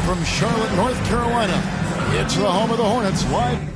from Charlotte, North Carolina. It's the home of the Hornets. Live.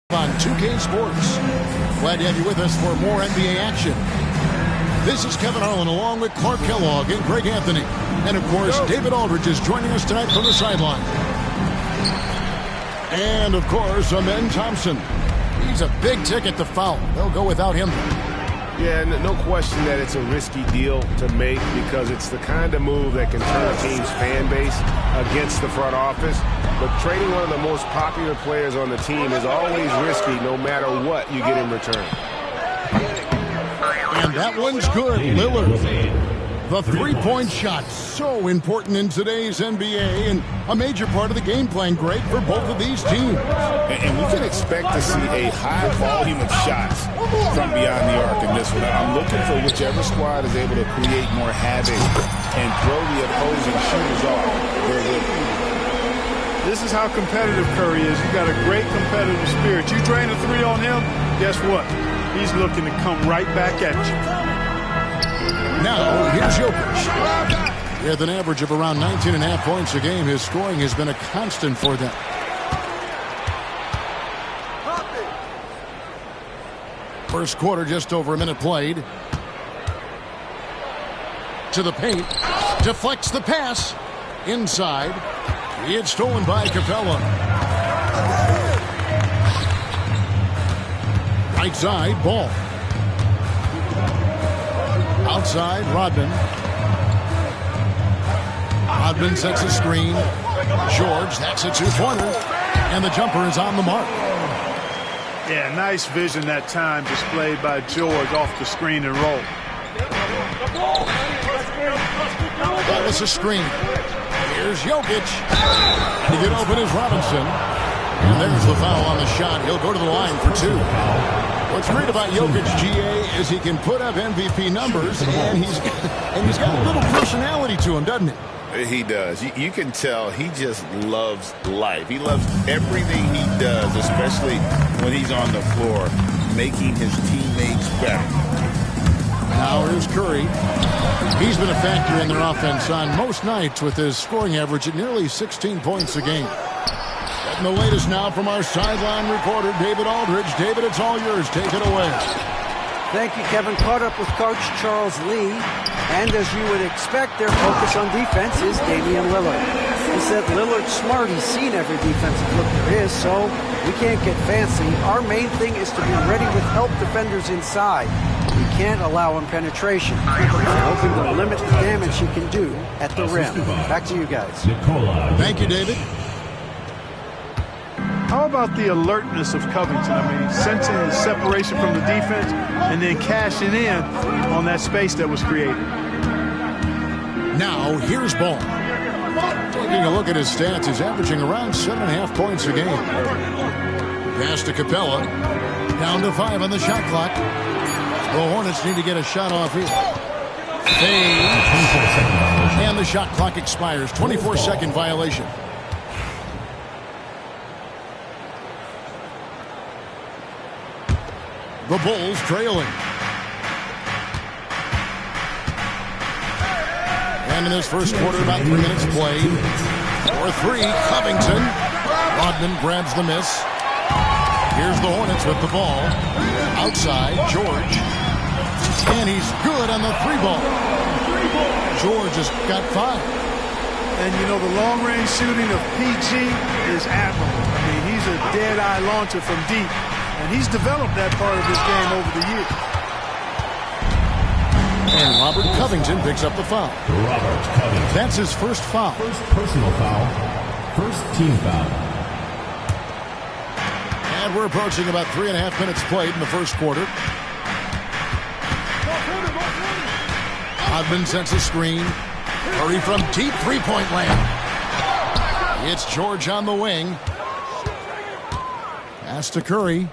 On 2K Sports. Glad to have you with us for more NBA action. This is Kevin Harlan along with Clark Kellogg and Greg Anthony. And of course, David Aldridge is joining us tonight from the sideline. And of course, Amen Thompson. He's a big ticket to foul. They'll go without him. Yeah, no question that it's a risky deal to make because it's the kind of move that can turn a team's fan base against the front office. But trading one of the most popular players on the team is always risky no matter what you get in return. And that one's good. Lillard. The three-point shot, so important in today's NBA and a major part of the game plan, Greg, for both of these teams. And we can expect to see a high volume of shots from beyond the arc in this one. I'm looking for whichever squad is able to create more havoc and throw the opposing shooters off. Very good. This is how competitive Curry is. You got a great competitive spirit. You drain a three on him, guess what? He's looking to come right back at you. Now, here's Jokic. With an average of around 19.5 points a game, his scoring has been a constant for them. First quarter, just over a minute played. To the paint. Deflects the pass. Inside. It's stolen by Capella. Right side, Ball. Outside, Rodman. Rodman sets a screen. George, that's a two-pointer. And the jumper is on the mark. Yeah, nice vision that time displayed by George off the screen and roll. That was a screen. Here's Jokic. To get open is Robinson. And there's the foul on the shot. He'll go to the line for two. What's great about Jokic, GA, is he can put up MVP numbers, and he's got a little personality to him, doesn't he? He does. You can tell he just loves life. He loves everything he does, especially when he's on the floor, making his teammates better. Now here's Curry. He's been a factor in their offense on most nights with his scoring average at nearly 16 points a game. And the latest now from our sideline reporter, David Aldridge. David, it's all yours. Take it away. Thank you, Kevin. Caught up with Coach Charles Lee. And as you would expect, their focus on defense is Damian Lillard. He said Lillard's smart. He's seen every defensive look there is, so we can't get fancy. Our main thing is to be ready with help defenders inside. We can't allow him penetration. We're hoping to limit the damage he can do at the rim. Back to you guys. Thank you, David. How about the alertness of Covington? I mean, sensing the separation from the defense and then cashing in on that space that was created. Now, here's Ball. Taking a look at his stats, he's averaging around 7.5 points a game. Pass to Capella. Down to 5 on the shot clock. The Hornets need to get a shot off here. Fade. And the shot clock expires. 24-second violation. The Bulls trailing. And in this first quarter, about 3 minutes played. For three, Covington. Rodman grabs the miss. Here's the Hornets with the ball. Outside, George. And he's good on the three ball. George has got 5. And, you know, the long-range shooting of PG is admirable. I mean, he's a dead-eye launcher from deep. And he's developed that part of his game over the years. And Robert Covington picks up the foul. Robert Covington. That's his first foul. First personal foul. First team foul. And we're approaching about 3.5 minutes played in the first quarter. Rodman sends a screen. Curry from deep three-point land. It's George on the wing. Pass to Curry.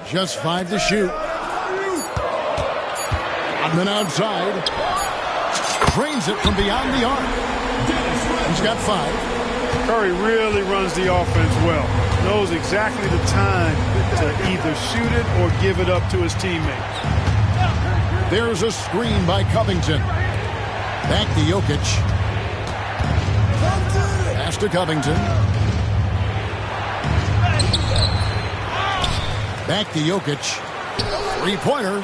Just 5 to shoot. And then outside. Drains it from beyond the arc. He's got 5. Curry really runs the offense well. Knows exactly the time to either shoot it or give it up to his teammates. There's a screen by Covington. Back to Jokic. Pass to Covington. Back to Jokic. Three-pointer.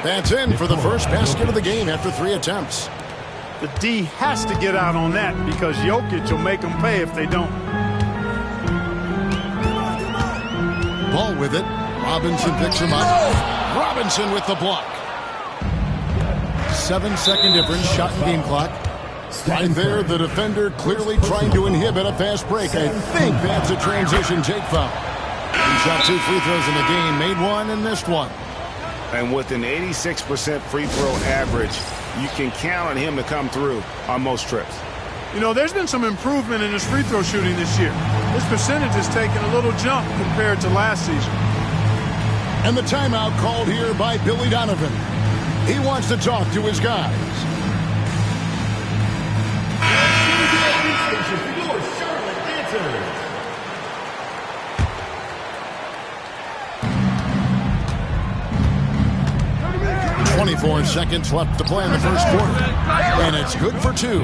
That's in for the first basket of the game after 3 attempts. The D has to get out on that because Jokic will make them pay if they don't. Ball with it. Robinson picks him up. Robinson with the block. 7-second difference, shot and game clock. Right there, the defender clearly trying to inhibit a fast break. I think that's a transition take foul. He shot 2 free throws in the game, made 1 and missed 1. And with an 86% free throw average, you can count on him to come through on most trips. You know, there's been some improvement in his free throw shooting this year. His percentage has taken a little jump compared to last season. And the timeout called here by Billy Donovan. He wants to talk to his guys. 24 seconds left to play in the first quarter. And it's good for 2.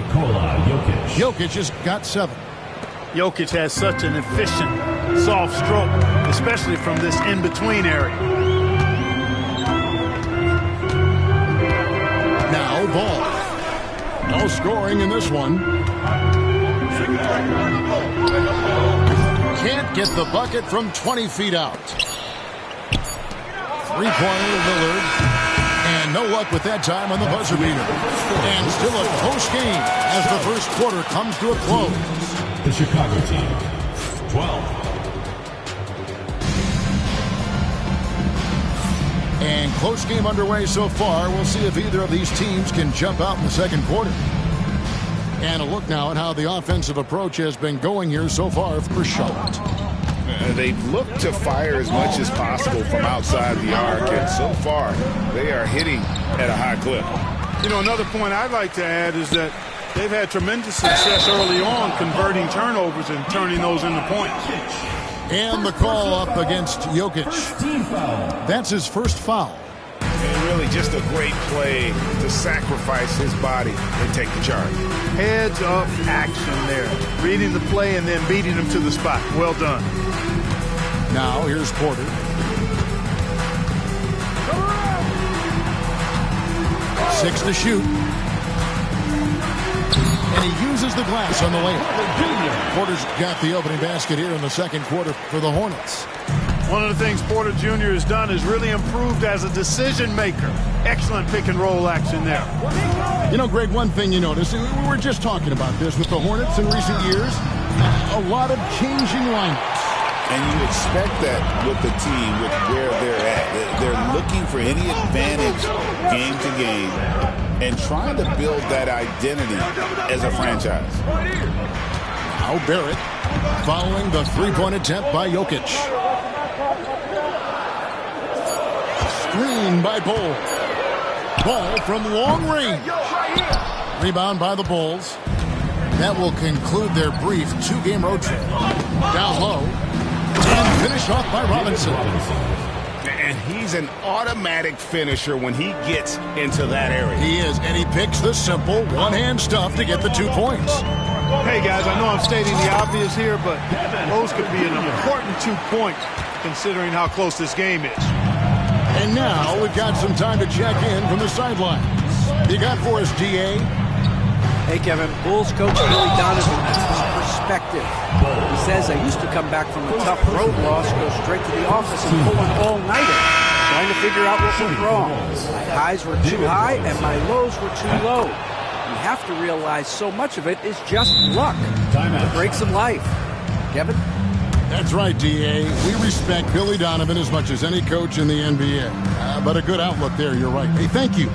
Jokic has got 7. Jokic has such an efficient, soft stroke, especially from this in-between area. Now Ball. No scoring in this one. Can't get the bucket from 20 feet out. Three-pointer to Lillard. And no luck with that time on the buzzer beater. And still a close game as the first quarter comes to a close. The Chicago team, 12. And close game underway so far. We'll see if either of these teams can jump out in the second quarter. And a look now at how the offensive approach has been going here so far for Charlotte. They've looked to fire as much as possible from outside the arc, and so far they are hitting at a high clip. You know, another point I'd like to add is that they've had tremendous success early on converting turnovers and turning those into points. And the call up against Jokic. That's his first foul. And really just a great play to sacrifice his body and take the charge. Heads up action there. Reading the play and then beating him to the spot. Well done. Now here's Porter. Six to shoot. And he uses the glass on the layup. Porter's got the opening basket here in the second quarter for the Hornets. One of the things Porter Jr. has done is really improved as a decision maker. Excellent pick and roll action there. You know, Greg, one thing you notice, we were just talking about this with the Hornets in recent years, a lot of changing lineups. And you expect that with the team, with where they're at. They're looking for any advantage game to game and trying to build that identity as a franchise. Now Barrett following the three-point attempt by Jokic. Screen by Ball. Ball from long range. Rebound by the Bulls. That will conclude their brief 2-game road trip. Down low. And finish off by Robinson. And he's an automatic finisher when he gets into that area. He is, and he picks the simple one-hand stuff to get the 2 points. Hey, guys, I know I'm stating the obvious here, but those could be an important 2 points considering how close this game is. And now we've got some time to check in from the sidelines. You got for us, DA? Hey, Kevin, Bulls coach Billy Donovan, that's his perspective. He says, I used to come back from a tough road loss, go straight to the office and pull an all-nighter, trying to figure out what went wrong. My highs were too high and my lows were too low. You have to realize so much of it is just luck. The breaks of life. Kevin? That's right, DA. We respect Billy Donovan as much as any coach in the NBA. But a good outlook there, you're right. Hey, thank you.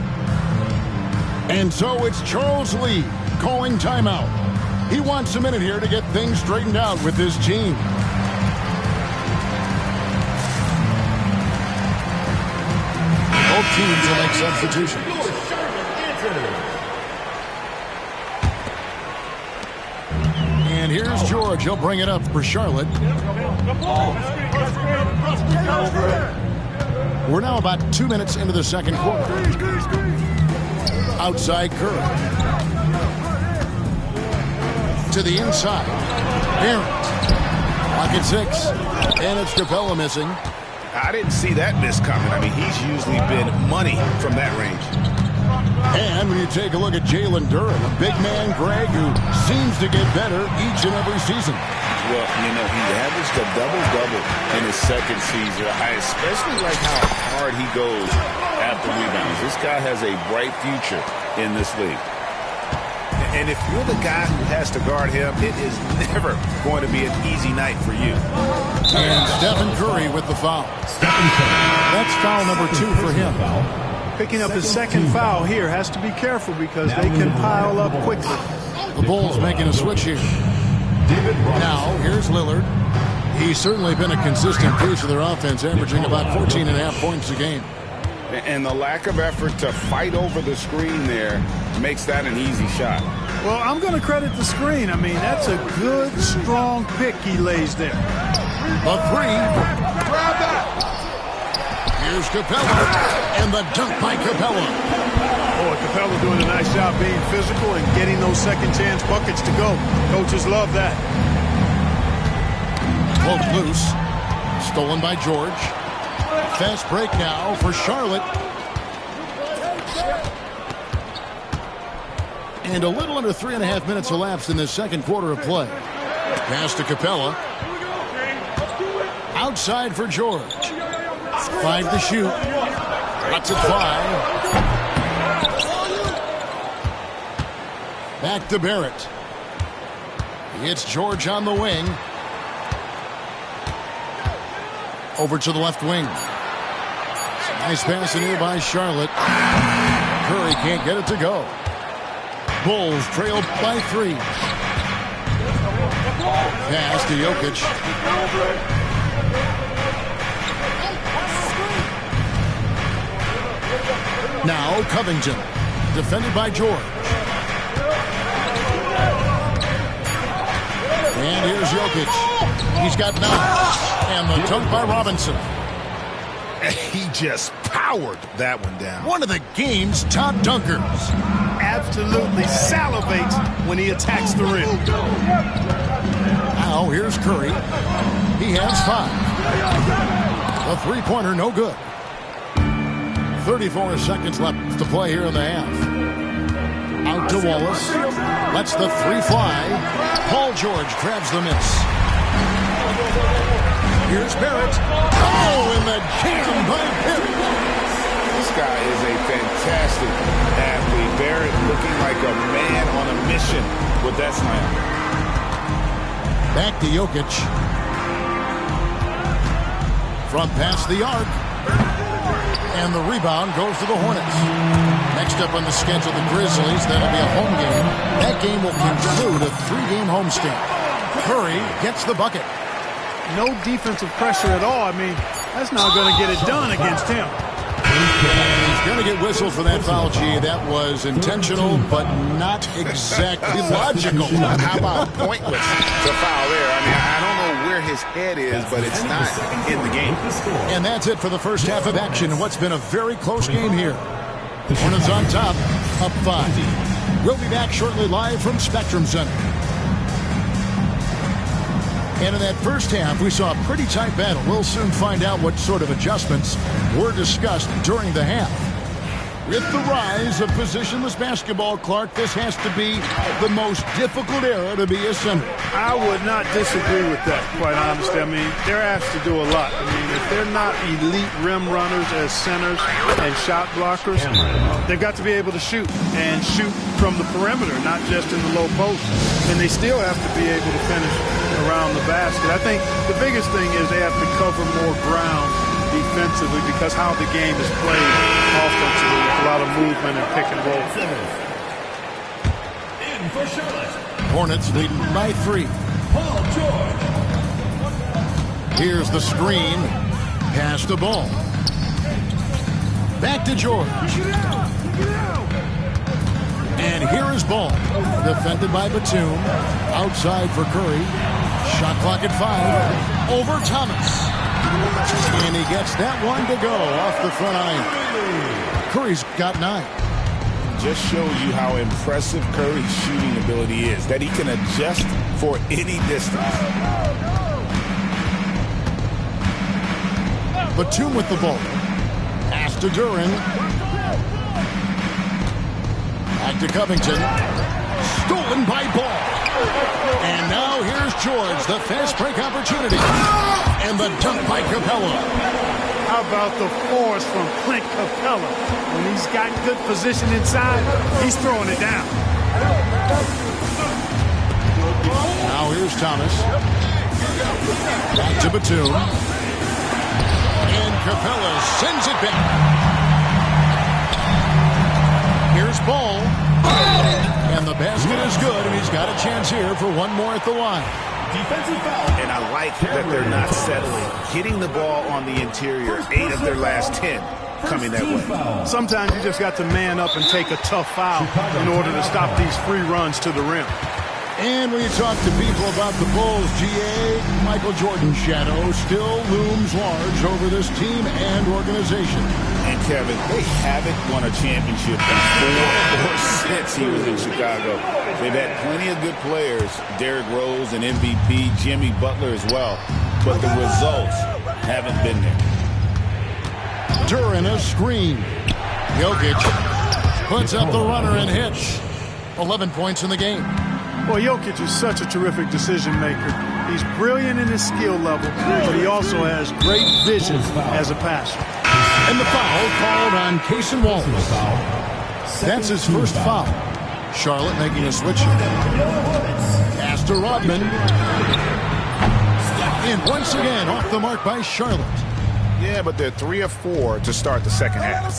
And so it's Charles Lee calling timeout. He wants a minute here to get things straightened out with his team. Both teams will make substitutions. And here's George. He'll bring it up for Charlotte. We're now about 2 minutes into the second quarter. Outside Curry. To the inside. Barrett. Lock at 6. And it's Capella missing. I didn't see that miss coming. I mean, he's usually been money from that range. And when you take a look at Jalen Duren, a big man, Greg, who seems to get better each and every season. Well, you know, he averaged a double-double in his second season. I especially like how hard he goes after rebounds. This guy has a bright future in this league. And if you're the guy who has to guard him, it is never going to be an easy night for you. And Stephen Curry with the foul. That's foul number 2 for him. Picking up his second foul here. Has to be careful because they can pile up quickly. The Bulls making a switch here. Now, here's Lillard. He's certainly been a consistent piece of their offense, averaging about 14.5 points a game. And the lack of effort to fight over the screen there makes that an easy shot. Well, I'm going to credit the screen. I mean, that's a good, strong pick he lays there. A 3. Grab that. Here's Capella, and the dunk by Capella. Oh, Capella doing a nice job being physical and getting those second-chance buckets to go. Coaches love that. Poked loose. Stolen by George. Fast break now for Charlotte. And a little under 3.5 minutes elapsed in the second quarter of play. Pass to Capella. Outside for George. 5 to shoot. Lots at 5. Back to Barrett. It's George on the wing. Over to the left wing. Nice pass in here by Charlotte. Curry can't get it to go. Bulls trailed by 3. Pass to Jokic. Now Covington. Defended by George. And here's Jokic. He's got 9. And the dunk by Robinson. He just powered that one down. One of the game's top dunkers. Absolutely salivates when he attacks the rim. Now here's Curry. He has 5. The three-pointer no good. 34 seconds left to play here in the half. Out to Wallace. Lets the 3 fly. Paul George grabs the miss. Here's Barrett. Oh, and the jam by Pitt. This guy is a fantastic athlete. Barrett looking like a man on a mission with that slam. Back to Jokic. From past the arc. And the rebound goes to the Hornets. Next up on the schedule, the Grizzlies. That'll be a home game. That game will conclude a 3-game homestand. Curry gets the bucket. No defensive pressure at all. I mean, that's not going to get it done against him. He's going to get whistled for that foul, G. That was intentional, but not exactly logical. How about pointless to foul there? I mean, I don't know where his head is, but it's not in the game. And that's it for the first half of action in what's been a very close game here. Hornets on top, up 5. We'll be back shortly live from Spectrum Center. And in that first half, we saw a pretty tight battle. We'll soon find out what sort of adjustments were discussed during the half. With the rise of positionless basketball, Clark, this has to be the most difficult era to be a center. I would not disagree with that, quite honestly. I mean, they're asked to do a lot. I mean, if they're not elite rim runners as centers and shot blockers, they've got to be able to shoot and shoot from the perimeter, not just in the low post. And they still have to be able to finish around the basket. I think the biggest thing is they have to cover more ground defensively because how the game is played offensively with a lot of movement and pick and roll. In for Charlotte, Hornets leading by 3. Paul George. Here's the screen. Pass the ball. Back to George. And here is Ball. Defended by Batum. Outside for Curry. Shot clock at 5. Over Thomas. And he gets that one to go off the front iron. Curry's got 9. Just shows you how impressive Curry's shooting ability is, that he can adjust for any distance. Batum with the ball. Pass to Duren. Back to Covington. Stolen by Ball. And now here's George, the fast break opportunity. And the dunk by Capella. How about the force from Clint Capella? When he's got good position inside, he's throwing it down. Now here's Thomas. Back to Batum. And Capella sends it back. Here's Ball. And the basket is good, and he's got a chance here for one more at the line. Defensive foul. And I like that they're not settling. Getting the ball on the interior, 8 of their last 10 coming that way. Sometimes you just got to man up and take a tough foul in order to stop these free runs to the rim. And when you talk to people about the Bulls, GA, Michael Jordan's shadow still looms large over this team and organization. And Kevin, they haven't won a championship before or since he was in Chicago. They've had plenty of good players, Derrick Rose and MVP, Jimmy Butler as well, but the results haven't been there. Duren a screen. Jokic puts up the runner and hits. 11 points in the game. Well, Jokic is such a terrific decision maker. He's brilliant in his skill level, but he also has great vision as a passer. And the foul called on Cason Wallace. That's his first foul. Charlotte making a switch. Pass to Rodman. And once again, off the mark by Charlotte. Yeah, but they're 3 of 4 to start the second half.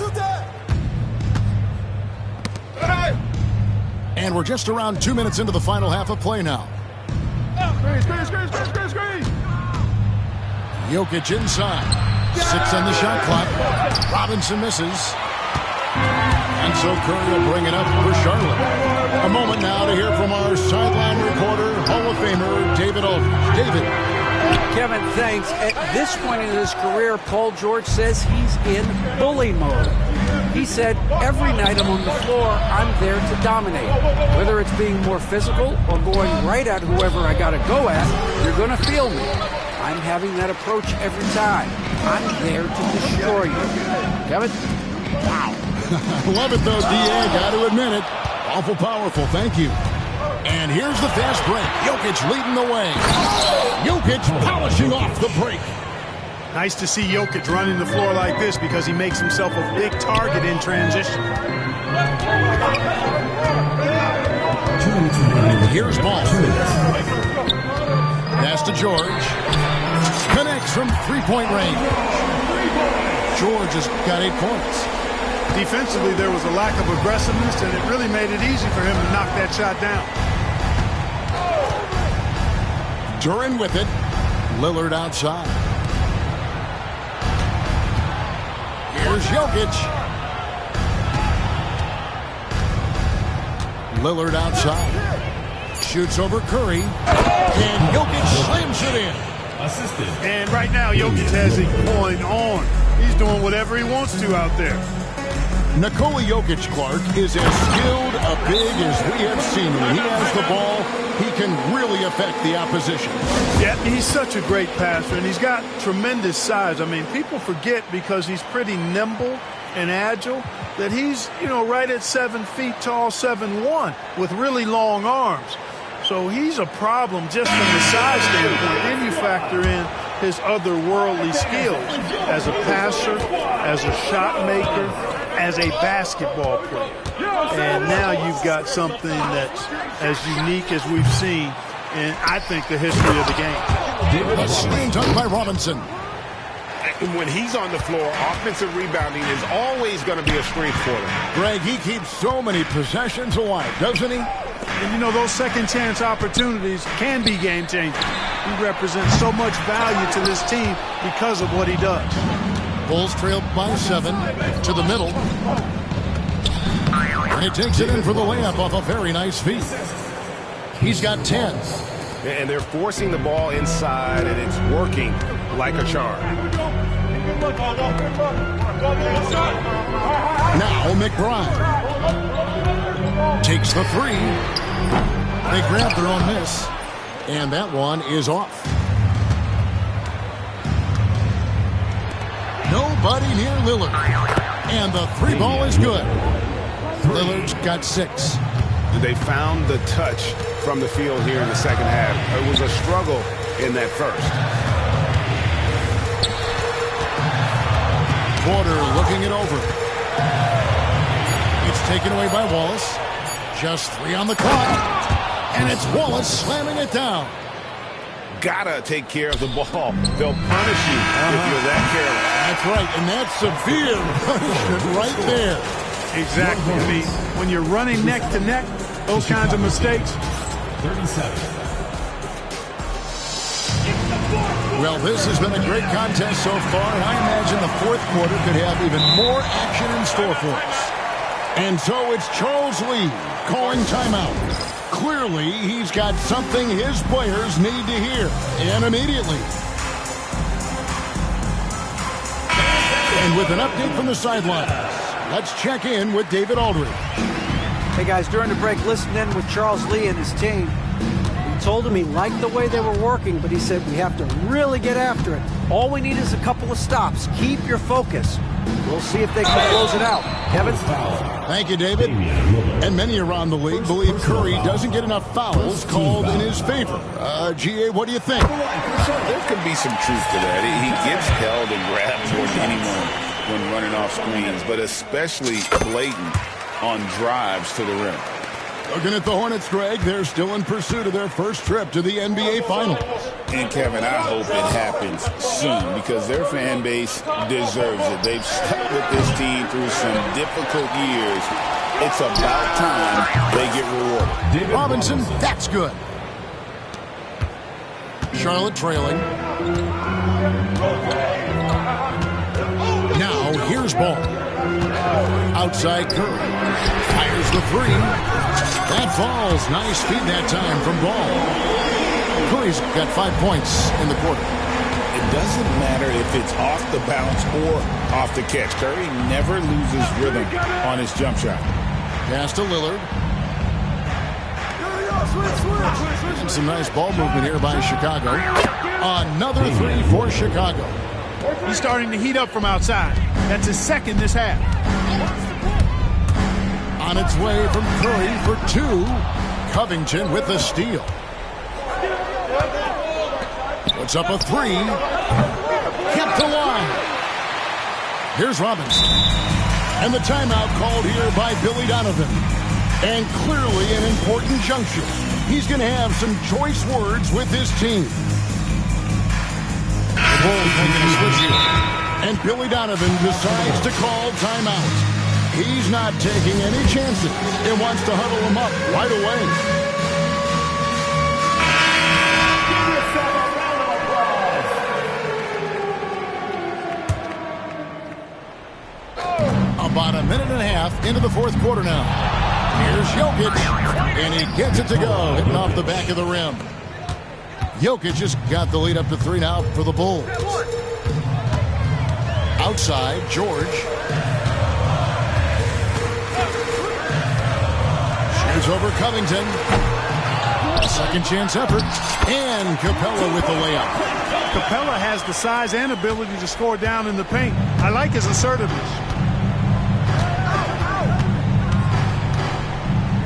And we're just around 2 minutes into the final half of play now. Screen. Jokic inside. 6 on the shot clock. Robinson misses. And so Curry will bring it up for Charlotte. A moment now to hear from our sideline reporter, Hall of Famer, David Aldridge. David. Kevin, thanks. At this point in his career, Paul George says he's in bully mode. He said, every night I'm on the floor, I'm there to dominate. Whether it's being more physical or going right at whoever I got to go at, you're going to feel me. I'm having that approach every time. I'm there to destroy you. Kevin? Wow. I love it, though, D.A. Got to admit it. Awful powerful. Thank you. And here's the fast break. Jokic leading the way. Jokic polishing off the break. Nice to see Jokic running the floor like this because he makes himself a big target in transition. Here's Ball. Pass to George. Connects from three-point range. George has got 8 points. Defensively, there was a lack of aggressiveness, and it really made it easy for him to knock that shot down. Duren with it. Lillard outside. Here's Jokic. Lillard outside. Shoots over Curry. And Jokic slams it in. Assisted. And right now, Jokic has it going on. He's doing whatever he wants to out there. Nikola Jokic, Clark, is as skilled a big as we have seen. When he has the ball, he can really affect the opposition. Yeah, he's such a great passer, and he's got tremendous size. I mean, people forget because he's pretty nimble and agile that he's, right at 7 feet tall, 7'1", with really long arms. So he's a problem just from the size standpoint. Then you factor in his otherworldly skills as a passer, as a shot maker, as a basketball player. And now you've got something that's as unique as we've seen in, I think, the history of the game. A screen dunk by Robinson. When he's on the floor, offensive rebounding is always going to be a strength for them. Greg, he keeps so many possessions alive, doesn't he? And, you know, those second-chance opportunities can be game-changing. He represents so much value to this team because of what he does. Bulls trail by 7 to the middle. And he takes it in for the layup off a very nice feed. He's got 10. And they're forcing the ball inside, and it's working like a charm. Now McBride takes the 3. They grab their own miss, and that one is off. Nobody near Lillard, and the 3 ball is good. Lillard's got 6. They found the touch from the field here in the second half. It was a struggle in that first. Porter looking it over. It's taken away by Wallace. Just 3 on the clock. And it's Wallace slamming it down. Gotta take care of the ball. They'll punish you if you're that careless. That's right, and that's severe punishment right there. Exactly. I mean, when you're running neck to neck, those kinds of mistakes. 37. Well, this has been a great contest so far, and I imagine the fourth quarter could have even more action in store for us. And so it's Charles Lee calling timeout. Clearly, he's got something his players need to hear, and immediately. And with an update from the sidelines, let's check in with David Aldridge. Hey, guys, during the break, listen in with Charles Lee and his team. He told him he liked the way they were working, but he said we have to really get after it. All we need is a couple of stops. Keep your focus. We'll see if they can close it out. Kevin? Thank you, David. And many around the league believe Curry doesn't get enough fouls called in his favor. G.A., what do you think? There could be some truth to that. He gets held and grabbed more than anyone when running off screens, but especially blatant on drives to the rim. Looking at the Hornets, Greg, they're still in pursuit of their first trip to the NBA Finals. And, Kevin, I hope it happens soon because their fan base deserves it. They've stuck with this team through some difficult years. It's about time they get rewarded. Robinson, that's good. Charlotte trailing. Now, here's ball. Outside Curry. Fires the 3. That falls. Nice feed that time from Ball. Curry's got 5 points in the quarter. It doesn't matter if it's off the bounce or off the catch. Curry never loses rhythm on his jump shot. Pass to Lillard. And some nice ball movement here by Chicago. Another 3 for Chicago. He's starting to heat up from outside. That's his second this half. On its way from Curry for 2. Covington with the steal. Puts up a 3. Kept alive. Here's Robinson. And the timeout called here by Billy Donovan. And clearly an important juncture. He's going to have some choice words with his team. The Bulls making a switch here. And Billy Donovan decides to call timeout. He's not taking any chances and wants to huddle him up right away. About a minute and a half into the fourth quarter now. Here's Jokic, and he gets it to go, hitting off the back of the rim. Jokic just got the lead up to 3 now for the Bulls. Outside, George. Shoots over Covington. A second chance effort. And Capella with the layup. Capella has the size and ability to score down in the paint. I like his assertiveness.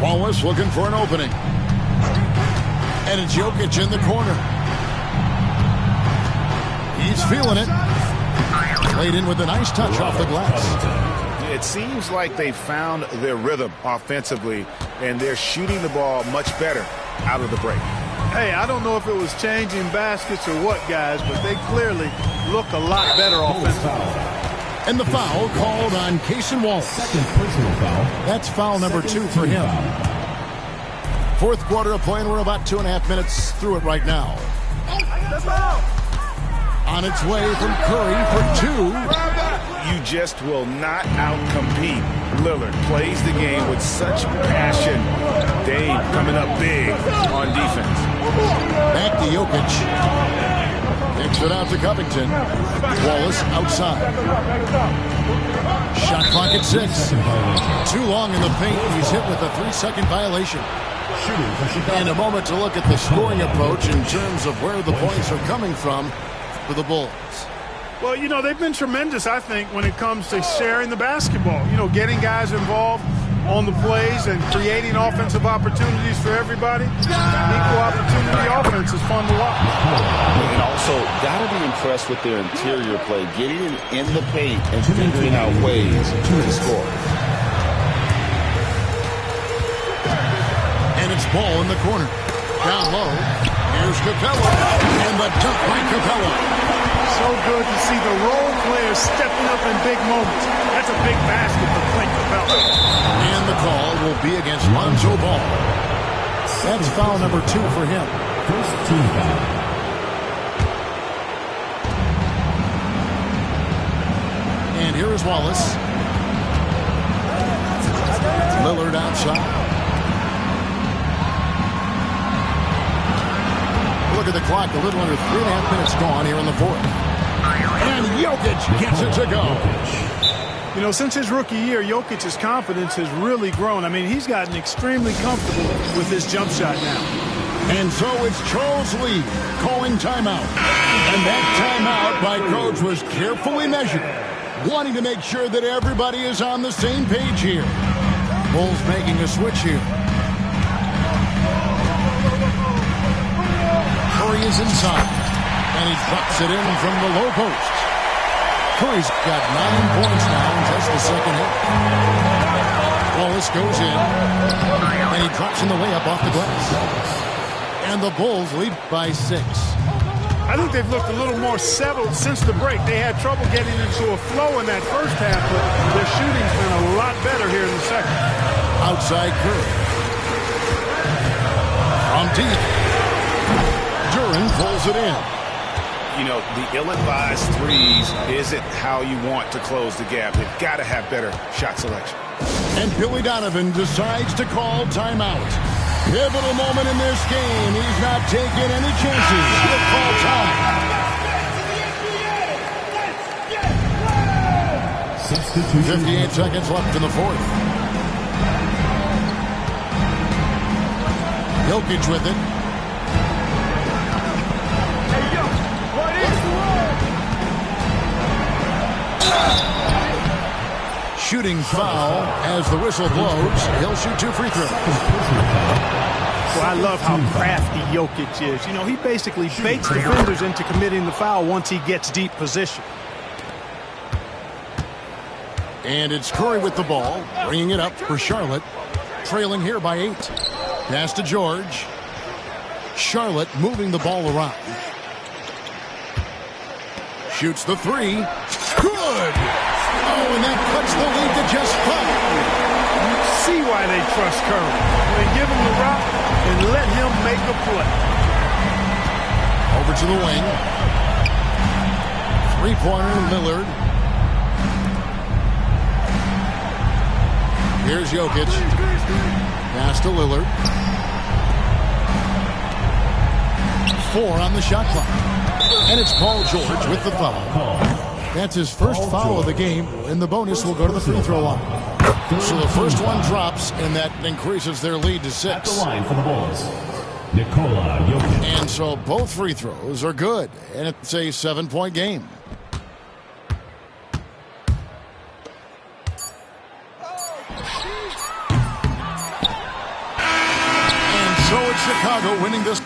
Wallace looking for an opening. And it's Jokic in the corner. He's feeling it. Played in with a nice touch off the glass. It seems like they found their rhythm offensively, and they're shooting the ball much better out of the break. Hey, I don't know if it was changing baskets or what, guys, but they clearly look a lot better offensively. And the foul called on Cason Wallace. Second personal foul. That's foul number 2 for him. Fourth quarter of play, and we're about 2.5 minutes through it right now. On its way from Curry for two. You just will not outcompete Lillard. Plays the game with such passion. Dame coming up big on defense. Back to Jokic. Kicks it out to Covington. Wallace outside. Shot clock at 6. Too long in the paint. He's hit with a 3-second violation. And a moment to look at the scoring approach in terms of where the points are coming from for the Bulls. Well, you know, they've been tremendous, I think, when it comes to sharing the basketball. You know, getting guys involved on the plays and creating offensive opportunities for everybody. Equal opportunity offense is fun to watch. And also, got to be impressed with their interior play, getting in the paint and figuring out ways to score. And it's Ball in the corner. Down low. Here's Capella. And the dunk by Capella. So good to see the role players stepping up in big moments. That's a big basket for Clint Capella. And the call will be against Lonzo Ball. That's foul number 2 for him. First team foul. And here is Wallace. Lillard outside. Look at the clock, a little under 3.5 minutes gone here in the fourth. And Jokic gets it to go. You know, since his rookie year, Jokic's confidence has really grown. I mean, he's gotten extremely comfortable with his jump shot now. And so it's Charles Lee calling timeout. And that timeout by Coach was carefully measured, wanting to make sure that everybody is on the same page here. Bulls making a switch here. Curry is inside, and he drops it in from the low post. Curry's got 9 points now in just the second hit. Wallace goes in, and he drops in the layup off the glass. And the Bulls lead by 6. I think they've looked a little more settled since the break. They had trouble getting into a flow in that first half, but their shooting's been a lot better here in the second. Outside Curry. From deep. Duran pulls it in. You know, the ill-advised threes isn't how you want to close the gap. They've got to have better shot selection. And Billy Donovan decides to call timeout. Pivotal moment in this game. He's not taking any chances. He'll call time. 58 seconds left in the fourth. Jokic with it. Shooting foul as the whistle blows. He'll shoot 2 free throws. Well, I love how crafty Jokic is. You know, he basically baits defenders into committing the foul once he gets deep position. And it's Curry with the ball, bringing it up for Charlotte, trailing here by 8. Pass to George. Charlotte moving the ball around. Shoots the 3. Good! Oh, and that cuts the lead to just 5. You see why they trust Curry. They give him the route and let him make a play. Over to the wing. 3-pointer Lillard. Here's Jokic. Pass to Lillard. 4 on the shot clock. And it's Paul George with the foul. That's his first foul of the game, and the bonus will go to the free throw line. So the first one drops, and that increases their lead to 6. At the line for the Bulls, Nikola Jokic. And so both free throws are good, and it's a 7-point game. And so it's Chicago winning this.